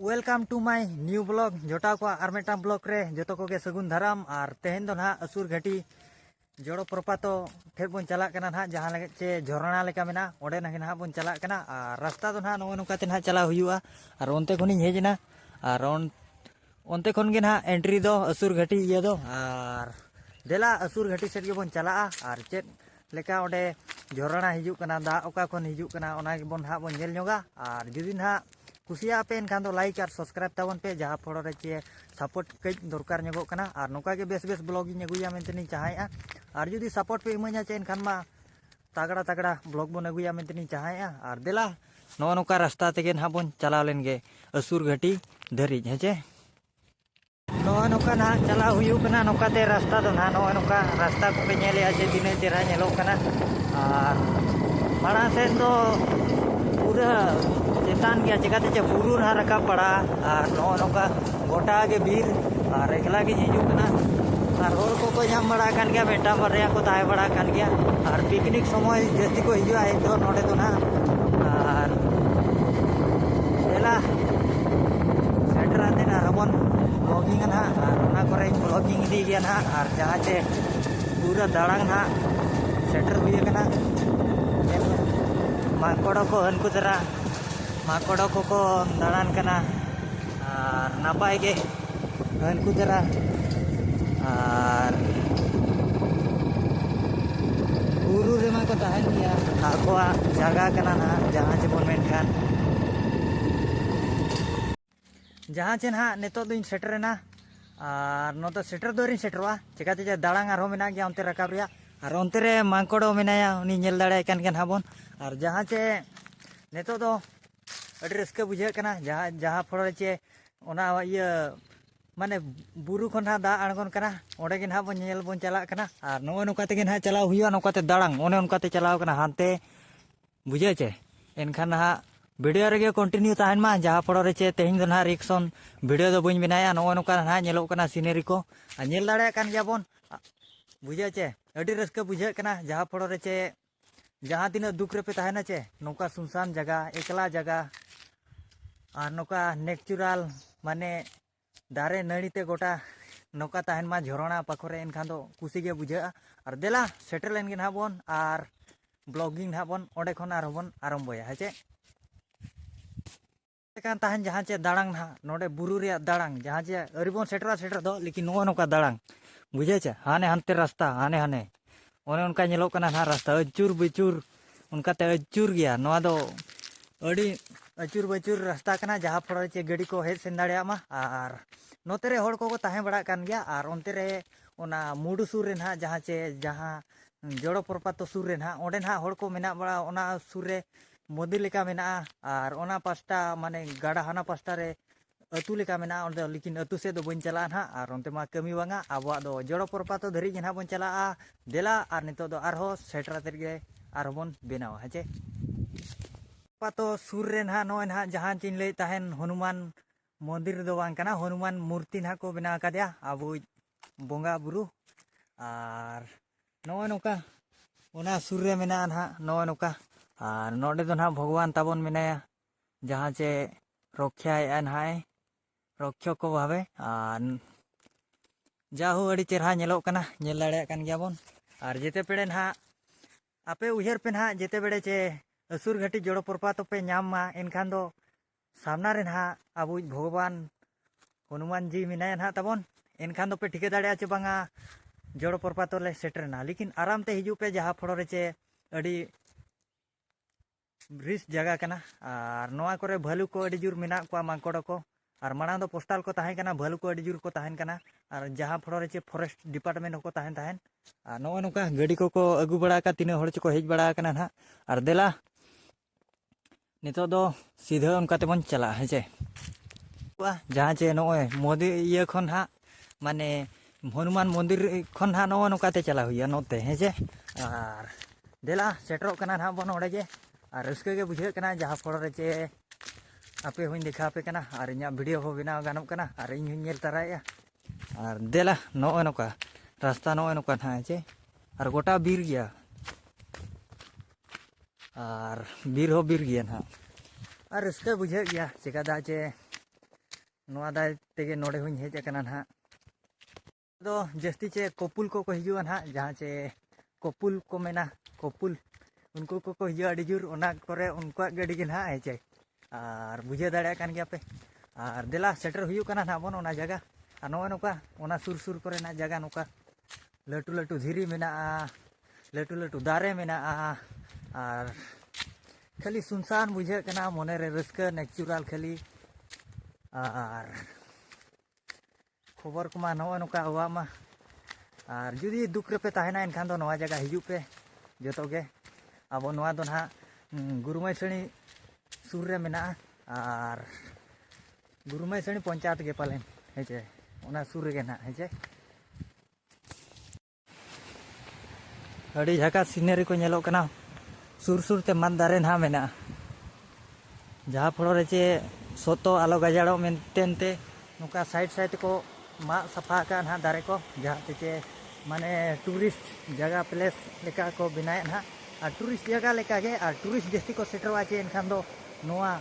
welcome to my new blog जोटा को are Meta blog रे जो को सगुन धाराम और तेहन दो ना असुर घाटी जोड़ो प्रपातो ठेर बन चला ना जहाँ लगे चे झरना लेका मेना ओडे ना बन चला और रास्ता तो ना नो नौकाते ना चला हुआ और ओनते खन हेजना और ओनते खन गे ना एंट्री दो असुर घाटी ये दो और देला असुर घाटी सेट के बन चला और चेत लेका ओडे झरना हिजुकना दा ओका खन हिजुकना ओना के बन हा बन नेल ñoगा और जुदी ना कुसिया पे एनखान दो लाइक और सब्सक्राइब ताबन पे जहाँ फड़े चे सपोर्ट कई दरकार ñogokana और नौका के बेस बेस ब्लॉग अगुया मेनते चाहेगा और जुदी सपोर्ट पे इमाña चे एनखान मा तगड़ा तगड़ा ब्लॉग बन अगुया मेनते चाहेगा और देला नो नौका रास्ता तेगे ना बन चला लेन गे असुर घाटी धरी हेचे नो नौका ना चला हुयुकना नौकाते रास्ता दो ना नो नौका रास्ता को पे ñelea चे दिने चेहरा ñelokana और माड़ा से तो पूरा चेतान गया चिकाते चे बुरु ना रकाब पड़ा और नो नौका गोटा के बीर और एकला के हिजुकना और होर को नाम बड़ा कान गया बेटा बरिया को ताहे बड़ा कान गया और पिकनिक समय जस्ती को हिजुआ एक दो नोडे तो ना और एला सेटर आते ना रबन ब्लॉगिंग ना और करे ब्लॉगिंग दी गया ना और जहाँ चे पूरा दाड़ांग ना सेटर हुई कना माकोड़ो को हनको जरा माकोड़ो को दाड़ान कना और नापाय के हनको जरा और बुरु रेमा को तहन गया आकोआ जगह कना ना जहाँ से बन मेनखान जहाँ चे ना नेतो दिन सेटर ना और नो तो सेटर दोरिन सेटरवा चिकाते जे दाड़ांग आरो मेना गया onte rakab रिया और onte रे माकोड़ो मेनाया उनी नेल दाड़ाय कान गया हाबन और जहाँ चे नेतो दो अड़ी रस्का बुझे कना जहाँ जहाँ फड़े चे ओना ये माने बुरु खन हा दा आड़गन कना ओडे गे ना बन नेल बन चला कना और नो नौकाते गे ना चला हुआ नौकाते दाड़ांग ओने उनकाते चलाव कना हानते बुझे चे एनखान हा वीडियो रे कंटिन्यू तहन मा जहाँ फड़े चे तेहिं दो ना रिएक्शन वीडियो दो बन बनाया नो नौका ना नेलो कना सीनरी को नेल दाड़े कान गया बन बुझे चे अड़ी रस्का बुझे कना जहाँ फड़े चे जहाँ तीन दुख रे पे तहना चे नौका सुनसान जगह एकला जगह और नौका नेचुरल माने दारे नड़ीते गोटा नौका तहन मा झरना पाखरे एनखान दो कुसी गे बुझे और देला सेटल लेन गे ना बन और ब्लॉगिंग ना बन ओडे खन आरो बन आरम्भया हेचे कान तहन जहाँ चे दाड़ांग ना नोडे बुरु रे दाड़ांग जहाँ चे अरिबन सेटर दो लेकिन नो नौका दाड़ांग बुझे चे हाने हानते रास्ता हाने हाने ओने उनका ñelok kana ना रास्ता अचूर बचूर उनकाते अचूर गया नोआ दो अड़ी अचूर बचूर रास्ता कना जहाँ फड़े चे गाड़ी को हेज सेन दाड़ेया मा और नोते रे होड़ को ताहे बड़ा कान गया और ओनते रे ओना मुडु सुर रे ना जहाँ चे जहाँ जोड़ो प्रपातो सुर रे ना ओडे ना होड़ को मेना बड़ा ओना सुर रे मोदी लेका मेना और ओना पास्टा माने गाड़ा हाना पास्टा रे अतु लेका मेना ओंदे लेकिन अतु से दो बन चला ना और ओनते मा कमी बांगा आबवा दो जोड़ो प्रपातो धरी गे ना बन चला देला और नितो दो आरहो सेटर तेगे आरो बन बेनावा हेचे पातो सुर रे ना नो ना जहाँ चिन ले तहन हनुमान मंदिर दो बांग कना हनुमान मूर्ति ना को बना कादिया आबो बोंगा बुरु और नो नौका ओना सुर रे मेना ना नो नौका और नोडे दो ना भगवान ताबन मेनाया जहाँ चे रक्षा नाय रक्षक को भावे और जाहू अड़ी चेहरा ñelok कना ñel दाड़े कान गया बन और जेते पेड़े ना आपे उहर पे ना जेते बेड़े चे असुर घाटी जोड़ो प्रपातो पे नाम मा एनखान दो सामना रे ना आबू भगवान हनुमान जी मिनाया ना ताबन एनखान दो पे ठिके दाड़े चे बांगा जोड़ो प्रपातो ले सेटर ना लेकिन आराम ते हिजू पे जहाँ फड़े चे अड़ी ब्रिज जगह कना और नोआ करे भालू को अड़ी जुर मेना को मांकोड़ो को और माना दो पोस्टल को ताहें कना भालू को अड़ी जुर को ताहें कना और जहाँ फड़े चे फॉरेस्ट डिपार्टमेंट को ताहें ताहें और नो नौका गाड़ी को अगू बड़ा का तीन हड़ को हेज बड़ा कना ना और देला नितो दो सीधा उनका तेमन चला हेचे जहाँ चे नोए मोदी ये खन हा माने हनुमान मंदिर खन हा नो नौकाते चला हुई नोते हेचे और देला सेटरों कना ना बन ओडे गे और रस्के के बुझे कना जहाँ फड़े चे आपे हुई देखा पे कना और इन वीडियो हो बनाव गानों कना और इन नेल तराया और देला नो नौका रास्ता नो नौका ना चे और गोटा बीर गया और बीर हो बीर गया ना और इसके बुझे गया चिका चे नोआ दाय तेगे नोडे हुई हेज अकना ना दो जस्ती चे कोपुल को हिजुआ ना जहाँ चे कोपुल को मेना कोपुल उनको को हिजुआ अड़ी जुर ओना करे उनको गड़ी के ना हेचे और बुझे दाड़े कान गया पे और देला सेटर हुई कना ना बन ओना जगह और नोआ नोका ओना सुर सुर करे ना जगह नोका लटू लटू धीरी मेना लटू लटू दारे मेना और खाली सुनसान बुझे कना मोने रे रस्का नेचुरल खाली और खबर को मा नोआ नोका हुआ मा और जुदी दुख रे पे ताहेना एनखान दो नोआ जगह हिजू पे जोतो गे अब नोआ दो ना गुरुमाई सणी सुर रे मेना और गुरुमाई सणी पंचायत गे पालेन हेचे ओना सुर गे ना हेचे अड़ी झका सीनरी को नेलो कना सुर सुर ते मान दारे ना मेना जहाँ फलो रे चे सोतो आलो गजाड़ो मेनतेनते नुका साइड साइड को मा सफा का ना दारे को जहाँ चे माने टूरिस्ट जगह प्लेस लेका को बनाए ना और टूरिस्ट जगह लेका गे और टूरिस्ट जस्ती को सेटरवा चे एनखान दो नोआ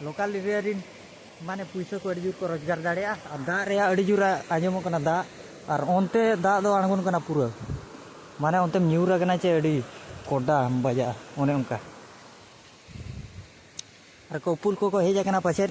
लोकल एरिया रिन माने पैसा को अड़ी जुर को रोजगार दाड़ेया और दा रे अड़ी जुरा आजमो कना दा और ओनते दा दो आणगोन कना पूरा माने ओनते न्यूरा कना चे अड़ी कोडा बजा ओने उनका और कोपुल को हेज कना पाछे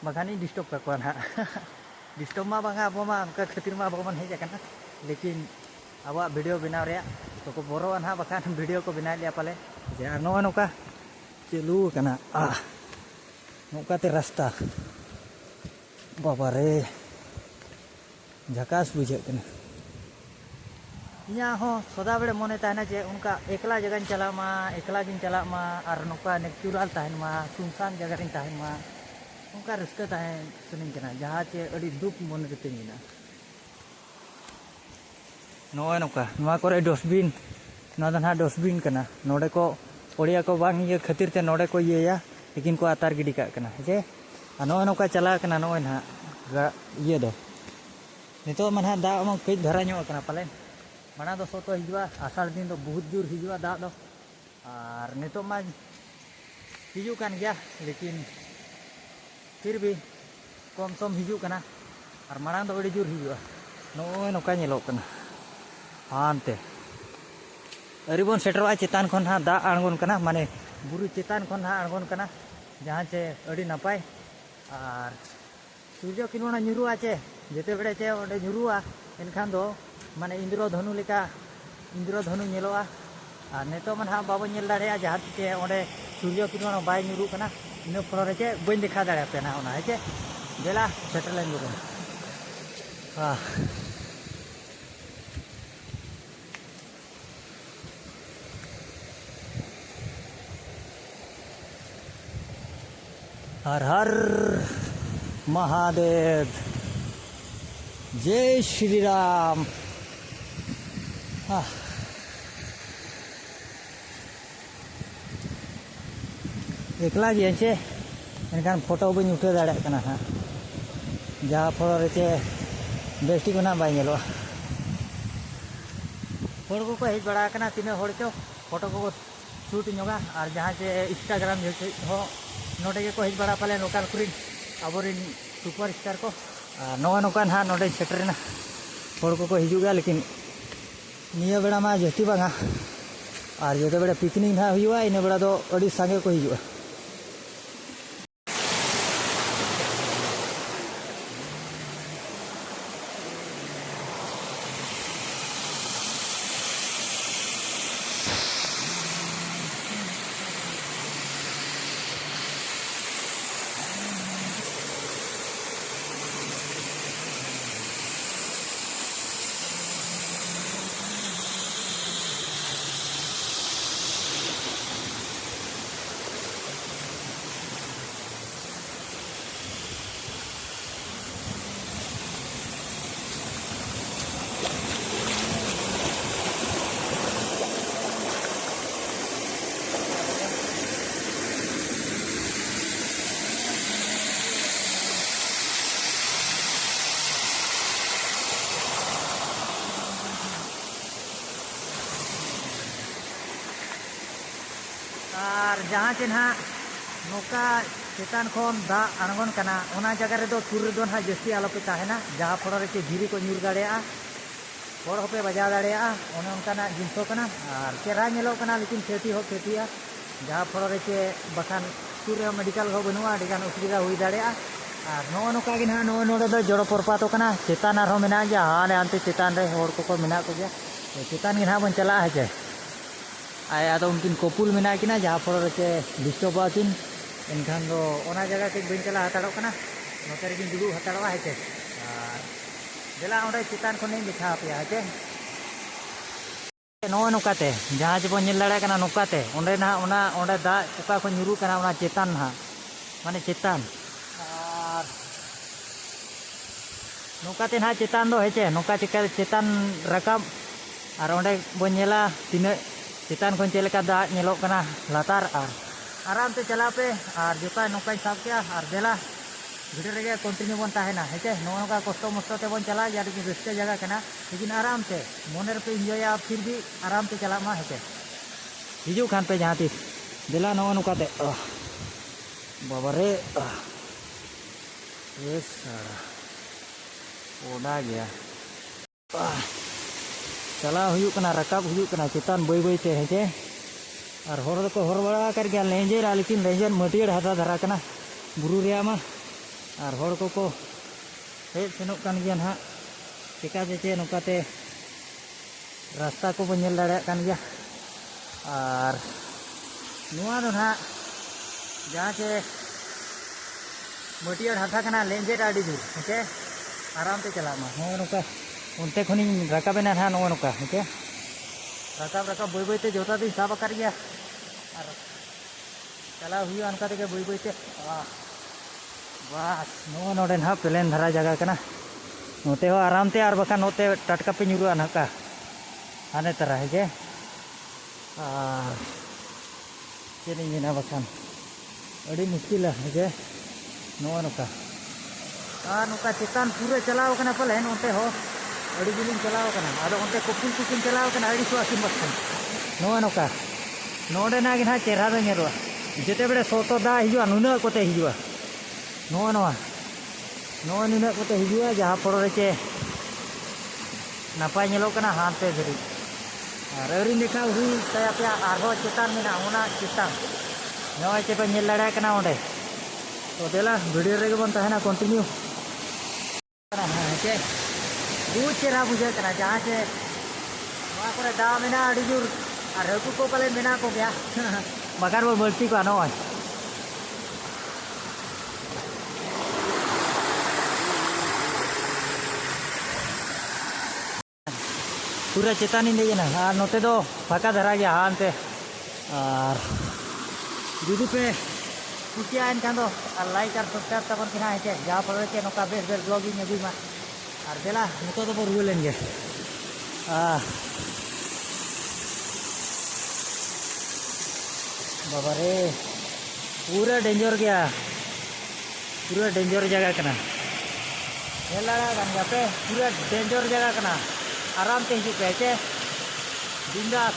बखानी डिस्टर्ब का ना डिस्टर्ब मा बांगा अब मा उनका खातिर मा बगमन हेज कना लेकिन अब वीडियो बनाव रे तो को बोरो ना बखान वीडियो को बना लिया पाले जे नो नोका चलू कना नोका ते रास्ता बाबा रे झकास बुझे कना इया हो सदा बड़े मने ताहना जे उनका एकला जगह चला मा एकला गिन चला मा और नोका नेचुरल ताहन मा सुनसान जगह रिन ताहन मा उनका रस्का ताहन सुनिन कना जहाँ चे अड़ी दुख मन रे तिंगिना नोए नोका नोआ करे डस्टबिन ना दना डस्टबिन कना नोडे को ओडिया को बांग ये खातिर ते नोडे को ये लेकिन को आतार गिडी का कना जे नोए नोका चला कना नोए ना ये दो नितो मन हा दा म कई धरा ᱧᱚᱜ कना पाले माना दो सोतो हिजुआ आषाढ़ दिन तो बहुत जोर हिजुआ दा दो और नितो मा हिजू कान गया लेकिन फिर भी कम सम हिजू कना और माना दो अड़ी जोर हिजुआ नोए नोका नेलो कना हानते अरिबन सेटरवा चेतान खन हा दा आणगोन कना माने बुरु चेतान खन हा आणगोन कना जहाँ चे अड़ी नपाय और सूर्य किरणा ᱧᱩᱨᱩᱜᱼᱟ चे जेते बेड़े चे ओडे ᱧᱩᱨᱩᱜᱼᱟ एनखान दो माने इंद्रधनु लेका इंद्रधनु नेलोआ और नेतो मन हा बाबो नेल दाड़ेया जहाँ चे ओडे सूर्य किरण बाय ᱧᱩᱨᱩᱜ कना इन फल रे चे बइन देखा दाड़े पे ना ओना हेचे बेला सेटर लाइन गो हर हर महादेव जय श्री राम एकला जी चे एनखान फोटो बी उठे दाड़े कना हाँ जहाँ फल रे चे बेस्टी को ना बाय नेलो हर को हेज बड़ा कना तीन हर चो फोटो को शूट ñoगा और जहाँ चे इंस्टाग्राम हो नोडे को हेज बड़ा पाले लोकल कुरिन आबोरिन सुपर स्टार को नोआ नोकान हाँ नोडे सेटरना हर को हिजुगा लेकिन निया बेड़ा मा जस्ती बांगा और जो बेड़ा पिकनिक ना हुआ इन बेड़ा दो अड़ी सांगे को हिजुआ और जहाँ चे ना नौका चेतान खन दा आणगोन कना ओना जगह रे दो सुर रे दो ना जस्ती आलोपे ताहेना जहां फल रे धीरी को ᱧᱩᱨ दाड़ेया हर होपे बजा दाड़ेया ओने उनकाना जिनिस कना और चेहरा नेलो कना लेकिन खेती हो खेतिया जहां फल रे बखान सुर रे मेडिकल हो बनुआ डिगान असुविधा हुई दाड़ेया और नो नोका गे ना नो नोडे दो जड़ो परपातो कना चेतान आरो मेना गया हाने आनते चेतान रे हर को मेना को गया चेतान गे ना बन चला है आय आदो उनकिन कपुल मेना किना जहां फल रे डिस्टर्ब आकिन एनखान दो ओना जगह के बन चला हताड़ो कना नोते रे दुड़ू हताड़वा है देला ओंडे चितान खने लिखा पे है नो नोकाते जहां जे बन नेल दाड़े कना नोकाते ओंडे ना ओना ओंडे दा ओका को ᱧᱩᱨᱩ कना ओना चेतान ना माने चेतान और नोकाते ना चेतान दो हेचे नोका चिका चेतान रकाब और ओंडे बन नेला तिना चेतान खन चेलेका दा नेलो कना लातार और आराम से चला पे और जोता नौका साफ किया और देला भिडियो रे कंटिन्यू बन ताहेना हेचे नौका कष्ट मस्त ते बन चला या रस्ते जगह कना लेकिन आराम से मोनेर पे एंजॉय फिर भी आराम से चला मा हेचे हिजू खान पे जहां तीस देला नौका ते बाबा रे ये सारा ओडा गया चला हुयू कना रकाब हुयू कना चितान बई बई ते हेचे और हर को हर बड़ा कर गया लेंजर लेकिन लेंजर मटियर हाथा धरा कना बुरु रे मा और हर को हेज सेनोक कान गया ना चिका चे नोकाते रास्ता को बन नेल दाड़े कान गया और नुआ दो ना जहां चे मटियर हाथा कना लेंजर आडी दूर ओके आराम से चला मा हो नोका उनते खनी रकाबेना ना नो नोका ओके रकाब रकाब बई बई ते जोता दी साब कर गया और चला हुई अनका ते बई बई ते बस नो नोडे ना प्लेन धरा जगह कना नोते हो आराम ते और बखा नोते टटका पे ᱧᱩᱨᱩ अनका हाने तरह है जे चेनी मेना बखान अड़ी मुश्किल है जे नो नोका नोका चेतान पूरे चलाव कना पले नोते हो अड़ी जिलिंग चलाव कना आदो ओंते कुकुल कुकुल चलाव कना अड़ी सो आसिन बखन नो नोका नोडे ना गे ना चेहरा दो नेरो जेते बड़े सोतो दा हिजुआ नुना कोते हिजुआ नो नुना कोते हिजुआ जहां पर रे नापाय नेलो कना हानते धरी और अरी देखा हुई तया पे आरो चेतान मेना ओना चेतान नय चे पे नेल दाड़ा कना ओंडे तो देला वीडियो रे बन ताहेना कंटिन्यू कना हे बहुत चेहरा बुझे कना जहां से वहां पर दा मेना अड़ी जुर और हकू को पले मेना को गया मगर वो बल्टी को आनो पूरा चेतान इन ना और नोते दो फाका धरा गया हानते और जुदी पे कुटिया एनखान दो और लाइक और सब्सक्राइब तबन किना है जहां पर के नोका बेस बेस ब्लॉगिंग अभी मा और देला नितो तो रुआ लेंगे बाबा रे पूरा डेंजर गया पूरा डेंजर जगह कना हेलाड़ा गान पे पूरा डेंजर जगह कना आराम से हिजू पे बिंदास